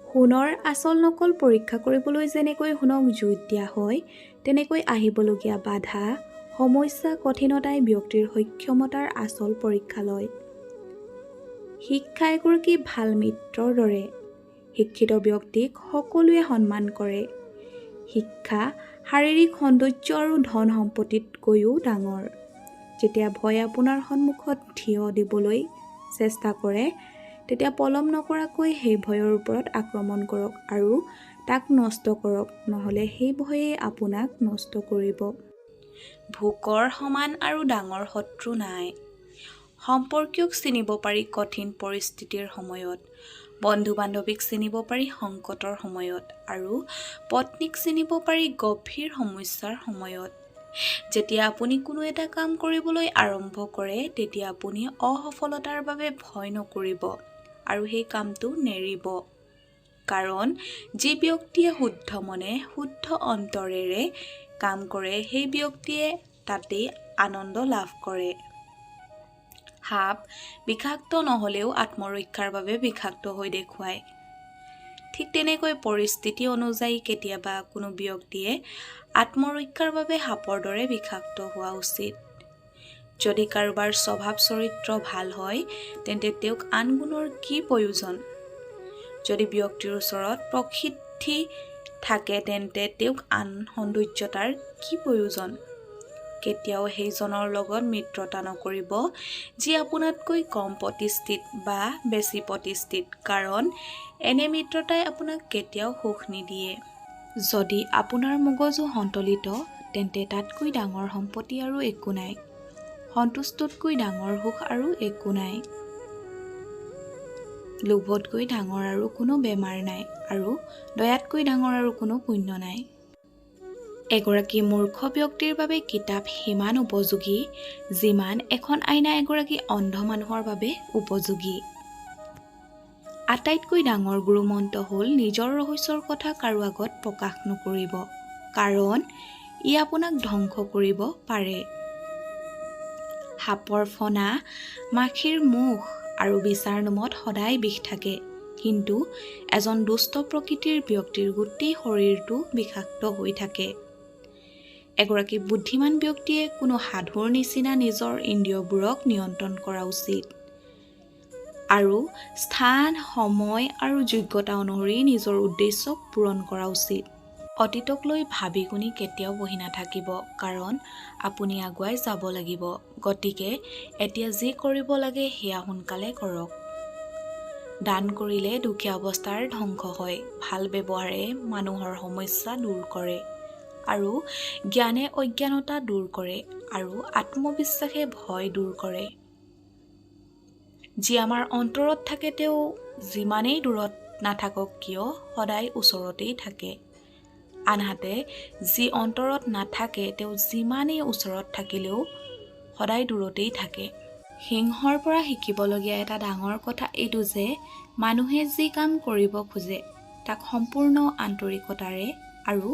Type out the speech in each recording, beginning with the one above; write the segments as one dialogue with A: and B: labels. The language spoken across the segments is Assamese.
A: সোণৰ আচল নকল পৰীক্ষা কৰিবলৈ যেনেকৈ সোণক জুইত দিয়া হয়, তেনেকৈ আহিবলগীয়া বাধা, সমস্যা, কঠিনতাই ব্যক্তিৰ সক্ষমতাৰ আচল পৰীক্ষা লয়। শিক্ষা এগৰাকী ভাল মিত্ৰৰ দৰে। শিক্ষিত ব্যক্তিক সকলোৱে সন্মান কৰে। শিক্ষা শাৰীৰিক সৌন্দৰ্য আৰু ধন সম্পত্তিতকৈও ডাঙৰ। যেতিয়া ভয় আপোনাৰ সন্মুখত থিয় দিবলৈ চেষ্টা কৰে, তেতিয়া পলম নকৰাকৈ সেই ভয়ৰ ওপৰত আক্ৰমণ কৰক আৰু তাক নষ্ট কৰক, নহ'লে সেই ভয়ে আপোনাক নষ্ট কৰিব। ভোকৰ সমান আৰু ডাঙৰ শত্ৰু নাই। সম্পৰ্কীয়ক চিনিব পাৰি কঠিন পৰিস্থিতিৰ সময়ত, বন্ধু-বান্ধৱীক চিনিব পাৰি সংকটৰ সময়ত আৰু পত্নীক চিনিব পাৰি গভীৰ সমস্যাৰ সময়ত। যেতিয়া আপুনি কোনো এটা কাম কৰিবলৈ আৰম্ভ কৰে, তেতিয়া আপুনি অসফলতাৰ বাবে ভয় নকৰিব আৰু সেই কামটো নেৰিব। কাৰণ যি ব্যক্তিয়ে শুদ্ধ মনে, শুদ্ধ অন্তৰেৰে কাম কৰে, সেই ব্যক্তিয়ে তাতেই আনন্দ লাভ কৰে। সাপ বিষাক্ত নহ'লেও আত্মৰক্ষাৰ বাবে বিষাক্ত হৈ দেখুৱায়। ঠিক তেনেকৈ পৰিস্থিতি অনুযায়ী কেতিয়াবা কোনো ব্যক্তিয়ে আত্মৰক্ষাৰ বাবে সাপৰ দৰে বিষাক্ত হোৱা উচিত। যদি কাৰোবাৰ স্বভাৱ চৰিত্ৰ ভাল হয়, তেন্তে তেওঁক আন গুণৰ কি প্ৰয়োজন? যদি ব্যক্তিৰ ওচৰত প্ৰসিদ্ধি থাকে, তেন্তে তেওঁক আন সৌন্দৰ্যতাৰ কি প্ৰয়োজন? কেতিয়াও সেইজনৰ লগত মিত্ৰতা নকৰিব যি আপোনাতকৈ কম প্ৰতিষ্ঠিত বা বেছি প্ৰতিষ্ঠিত, কাৰণ এনে মিত্ৰতাই আপোনাক কেতিয়াও সুখ নিদিয়ে। যদি আপোনাৰ মগজু সন্তুলিত, তেন্তে তাতকৈ ডাঙৰ সম্পত্তি আৰু একো নাই। সন্তুষ্টতকৈ ডাঙৰ সুখ আৰু একো নাই। লোভতকৈ ডাঙৰ আৰু কোনো বেমাৰ নাই আৰু দয়াতকৈ ডাঙৰ আৰু কোনো পুণ্য নাই। এগৰাকী মূৰ্খ ব্যক্তিৰ বাবে কিতাপ সিমান উপযোগী, যিমান এখন আইনা এগৰাকী অন্ধ মানুহৰ বাবে উপযোগী। আটাইতকৈ ডাঙৰ গুৰুমন্ত্ৰ হ'ল নিজৰ ৰহস্যৰ কথা কাৰো আগত প্ৰকাশ নকৰিব, কাৰণ ই আপোনাক ধ্বংস কৰিব পাৰে। সাপৰ ফণা, মাখিৰ মুখ আৰু বিছাৰ নোমত সদায় বিষ থাকে, কিন্তু এজন দুষ্ট প্ৰকৃতিৰ ব্যক্তিৰ গোটেই শৰীৰটো বিষাক্ত হৈ থাকে। এগৰাকী বুদ্ধিমান ব্যক্তিয়ে কোনো সাধুৰ নিচিনা নিজৰ ইন্দ্ৰিয়বোৰক নিয়ন্ত্ৰণ কৰা উচিত আৰু স্থান, সময় আৰু যোগ্যতা অনুসৰি নিজৰ উদ্দেশ্যক পূৰণ কৰা উচিত। অতীতক লৈ ভাবি গুণি কেতিয়াও বহি নাথাকিব, কাৰণ আপুনি আগুৱাই যাব লাগিব। গতিকে এতিয়া যি কৰিব লাগে সেয়া সোনকালে কৰক। দান কৰিলে দুখীয়া অৱস্থাৰ ধ্বংস হয়। ভাল ব্যৱহাৰে মানুহৰ সমস্যা দূৰ কৰে আৰু জ্ঞানে অজ্ঞানতা দূৰ কৰে আৰু আত্মবিশ্বাসে ভয় দূৰ কৰে। যি আমাৰ অন্তৰত থাকে, তেওঁ যিমানেই দূৰত নাথাকক কিয় সদায় ওচৰতেই থাকে। আনহাতে যি অন্তৰত নাথাকে, তেওঁ যিমানেই ওচৰত থাকিলেও সদায় দূৰতেই থাকে। সিংহৰ পৰা শিকিবলগীয়া এটা ডাঙৰ কথা এইটো যে মানুহে যি কাম কৰিব খোজে তাক সম্পূৰ্ণ আন্তৰিকতাৰে আৰু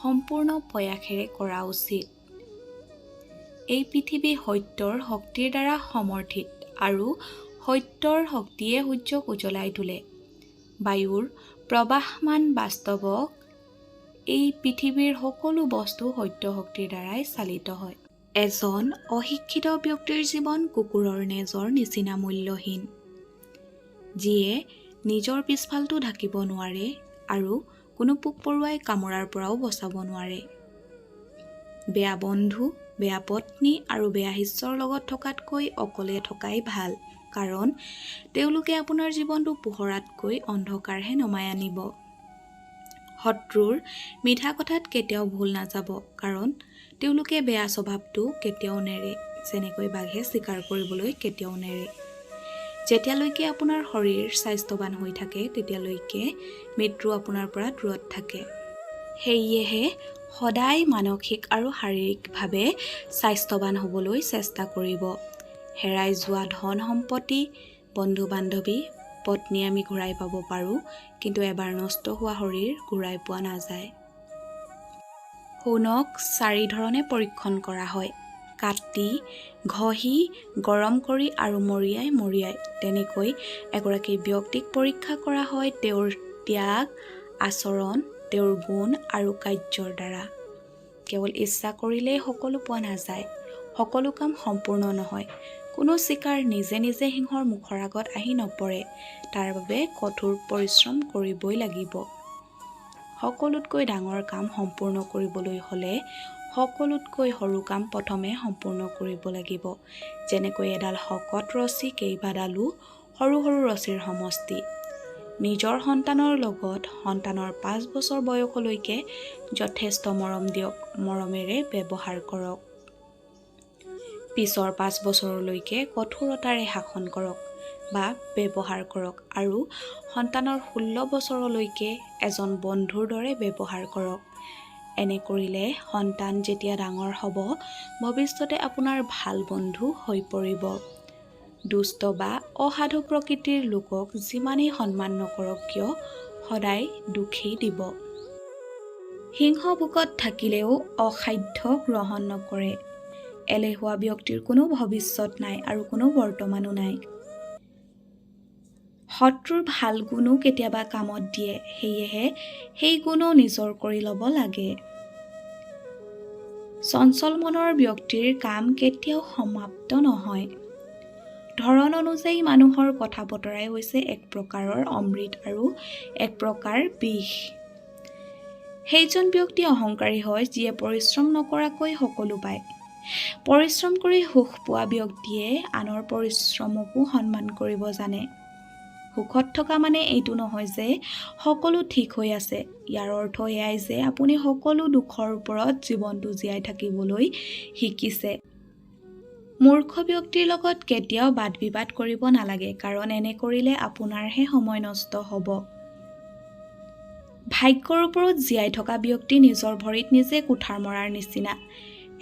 A: সম্পূৰ্ণ প্ৰয়াসেৰে কৰা উচিত। এই পৃথিৱী সত্যৰ শক্তিৰ দ্বাৰা সমৰ্থিত আৰু সত্যৰ শক্তিয়ে সূৰ্যক উজ্বলাই তোলে। বায়ুৰ প্ৰবাহমান বাস্তৱক এই পৃথিৱীৰ সকলো বস্তু সত্য শক্তিৰ দ্বাৰাই চালিত হয়। এজন অশিক্ষিত ব্যক্তিৰ জীৱন কুকুৰৰ নেজৰ নিচিনা মূল্যহীন, যিয়ে নিজৰ পিছফালটো ঢাকিব নোৱাৰে আৰু কোনো পোক পৰুৱাই কামোৰাৰ পৰাও বচাব নোৱাৰে। বেয়া বন্ধু, বেয়া পত্নী আৰু বেয়া শিষ্যৰ লগত থকাতকৈ অকলে থকাই ভাল, কাৰণ তেওঁলোকে আপোনাৰ জীৱনটো পোহৰাতকৈ অন্ধকাৰহে নমাই আনিব। শত্ৰুৰ মিঠা কথাত কেতিয়াও ভুল নাযাব, কাৰণ তেওঁলোকে বেয়া স্বভাৱটো কেতিয়াও নেৰে, যেনেকৈ বাঘে চিকাৰ কৰিবলৈ কেতিয়াও নেৰে। যেতিয়ালৈকে আপোনাৰ শৰীৰ স্বাস্থ্যৱান হৈ থাকে, তেতিয়ালৈকে মৃত্যু আপোনাৰ পৰা দূৰত থাকে। সেয়েহে সদায় মানসিক আৰু শাৰীৰিকভাৱে স্বাস্থ্যৱান হ'বলৈ চেষ্টা কৰিব। হেৰাই যোৱা ধন সম্পত্তি, বন্ধু-বান্ধৱী, পত্নী আমি ঘূৰাই পাব পাৰোঁ, কিন্তু এবাৰ নষ্ট হোৱা শৰীৰ ঘূৰাই পোৱা নাযায়। সোণক 4 ধৰণে পৰীক্ষণ কৰা হয়: কাটি, ঘঁহি, গৰম কৰি আৰু মৰিয়াই। তেনেকৈ এগৰাকী ব্যক্তিক পৰীক্ষা কৰা হয় তেওঁৰ ত্যাগ, আচৰণ, তেওঁৰ গুণ আৰু কাৰ্যৰ দ্বাৰা। কেৱল ইচ্ছা কৰিলেই সকলো পোৱা নাযায়। সকলো কাম সম্পূৰ্ণ নহয়। কোনো চিকাৰ নিজে নিজে সিংহৰ মুখৰ আগত আহি নপৰে। তাৰ বাবে কঠোৰ পৰিশ্ৰম কৰিবই লাগিব। সকলোতকৈ ডাঙৰ কাম সম্পূৰ্ণ কৰিবলৈ হ'লে সকলোতকৈ সৰু কাম প্ৰথমে সম্পূৰ্ণ কৰিব লাগিব। যেনেকৈ এডাল শকত ৰছী কেইবাডালো সৰু সৰু ৰছীৰ সমষ্টি। নিজৰ সন্তানৰ লগত সন্তানৰ 5 বছৰ বয়সলৈকে যথেষ্ট মৰম দিয়ক, মৰমেৰে ব্যৱহাৰ কৰক। পিছৰ 5 বছৰলৈকে কঠোৰতাৰে শাসন কৰক বা ব্যৱহাৰ কৰক আৰু সন্তানৰ 16 বছৰলৈকে এজন বন্ধুৰ দৰে ব্যৱহাৰ কৰক। এনে কৰিলে সন্তান যেতিয়া ডাঙৰ হ'ব, ভৱিষ্যতে আপোনাৰ ভাল বন্ধু হৈ পৰিব। দুষ্ট বা অসাধু প্ৰকৃতিৰ লোকক যিমানেই সন্মান নকৰক কিয়, সদায় দুখেই দিব। সিংহ বুকত থাকিলেও অসাধ্য গ্ৰহণ নকৰে। এলেহুৱা ব্যক্তিৰ কোনো ভৱিষ্যত নাই আৰু কোনো বৰ্তমানো নাই। শত্ৰুৰ ভাল গুণো কেতিয়াবা কামত দিয়ে, সেয়েহে সেই গুণো নিজৰ কৰি ল'ব লাগে। চঞ্চল মনৰ ব্যক্তিৰ কাম কেতিয়াও সমাপ্ত নহয়। ধৰণ অনুযায়ী মানুহৰ কথা বতৰাই হৈছে এক প্ৰকাৰৰ অমৃত আৰু এক প্ৰকাৰ বিষ। সেইজন ব্যক্তি অহংকাৰী হয় যিয়ে পৰিশ্ৰম নকৰাকৈ সকলো পায়। পৰিশ্ৰম কৰি সুখ পোৱা ব্যক্তিয়ে আনৰ পৰিশ্ৰমকো সন্মান কৰিব জানে। সুখত থকা মানে এইটো নহয় যে সকলো ঠিক হৈ আছে। ইয়াৰ অৰ্থ এয়াই যে আপুনি সকলো দুখৰ ওপৰত জীৱনটো জীয়াই থাকিবলৈ শিকিছে। মূৰ্খ ব্যক্তিৰ লগত কেতিয়াও বাদ বিবাদ কৰিব নালাগে, কাৰণ এনে কৰিলে আপোনাৰহে সময় নষ্ট হ'ব। ভাগ্যৰ ওপৰত জীয়াই থকা ব্যক্তি নিজৰ ভৰিত নিজে কুঠাৰ মৰাৰ নিচিনা।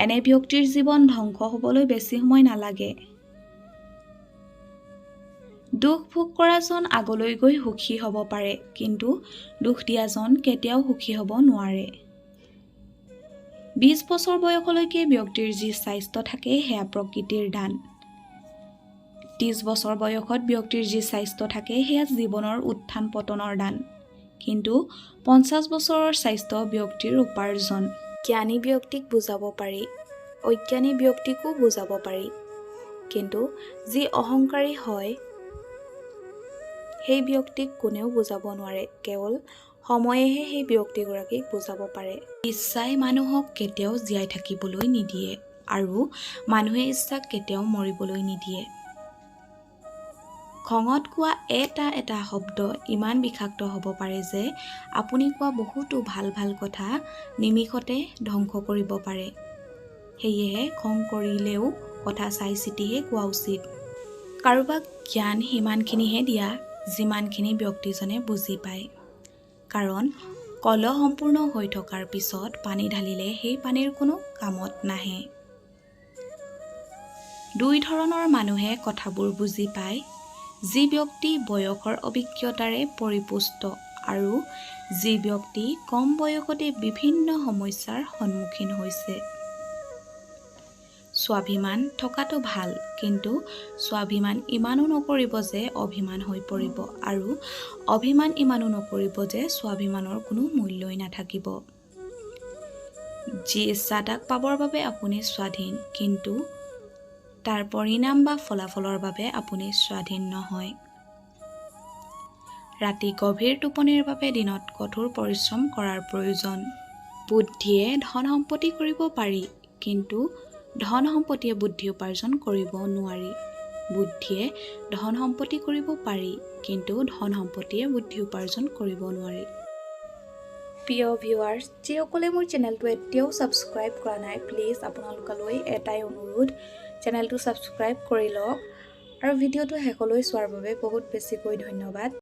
A: এনে ব্যক্তিৰ জীৱন ধ্বংস হ'বলৈ বেছি সময় নালাগে। দুখ ভোগ কৰাজন আগলৈ গৈ সুখী হ'ব পাৰে, কিন্তু দুখ দিয়াজন কেতিয়াও সুখী হ'ব নোৱাৰে। 20 বছৰ বয়সলৈকে ব্যক্তিৰ যি স্বাস্থ্য থাকে সেয়া প্ৰকৃতিৰ দান। 30 বছৰ বয়সত ব্যক্তিৰ যি স্বাস্থ্য থাকে সেয়া জীৱনৰ উত্থান পতনৰ দান। কিন্তু 50 বছৰৰ স্বাস্থ্য ব্যক্তিৰ উপাৰ্জন। জ্ঞানী ব্যক্তিক বুজাব পাৰি, অজ্ঞানী ব্যক্তিকো বুজাব পাৰি, কিন্তু যি অহংকাৰী হয় সেই ব্যক্তিক কোনেও বুজাব নোৱাৰে। কেৱল সময়েহে সেই ব্যক্তিগৰাকীক বুজাব পাৰে। ইচ্ছাই মানুহক কেতিয়াও জীয়াই থাকিবলৈ নিদিয়ে আৰু মানুহে ইচ্ছাক কেতিয়াও মৰিবলৈ নিদিয়ে। খঙত কোৱা এটা এটা শব্দ ইমান বিষাক্ত হ'ব পাৰে যে আপুনি কোৱা বহুতো ভাল ভাল কথা নিমিষতে ধ্বংস কৰিব পাৰে। সেয়েহে খং কৰিলেও কথা চাই চিতিহে কোৱা উচিত। কাৰোবাক জ্ঞান সিমানখিনিহে দিয়া যিমানখিনি ব্যক্তিজনে বুজি পায়। কাৰণ কলহ সম্পূৰ্ণ হৈ থকাৰ পিছত পানী ঢালিলে সেই পানীৰ কোনো কামত নাহে। দুই ধৰণৰ মানুহে কথাবোৰ বুজি পায়, যি ব্যক্তি বয়সৰ অভিজ্ঞতাৰে পৰিপুষ্ট আৰু যি ব্যক্তি কম বয়সতে বিভিন্ন সমস্যাৰ সন্মুখীন হৈছে। স্বাভিমান থকাটো ভাল, কিন্তু স্বাভিমান ইমানো নকৰিব যে অভিমান হৈ পৰিব আৰু অভিমান ইমানো নকৰিব যে স্বাভিমানৰ কোনো মূল্যই নাথাকিব। যি ইচ্ছা তাক পাবৰ বাবে আপুনি স্বাধীন, কিন্তু তাৰ পৰিণাম বা ফলাফলৰ বাবে আপুনি স্বাধীন নহয়। ৰাতি গভীৰ টোপনিৰ বাবে দিনত কঠোৰ পৰিশ্ৰম কৰাৰ প্ৰয়োজন। বুদ্ধিয়ে ধন সম্পত্তি কৰিব পাৰি, কিন্তু ধন সম্পত্তিয়ে বুদ্ধি উপাৰ্জন কৰিব নোৱাৰি। বুদ্ধিয়ে ধন সম্পত্তি কৰিব পাৰি, কিন্তু ধন সম্পত্তিয়ে বুদ্ধি উপাৰ্জন কৰিব নোৱাৰি। প্ৰিয় ভিউৱাৰ্ছ, যিসকলে মোৰ চেনেলটো এতিয়াও ছাবস্ক্ৰাইব কৰা নাই, প্লিজ আপোনালোকলৈ এটাই অনুৰোধ, চেনেলটো ছাবস্ক্ৰাইব কৰি লওক আৰু ভিডিঅ'টো শেষলৈ চোৱাৰ বাবে বহুত বেছিকৈ ধন্যবাদ।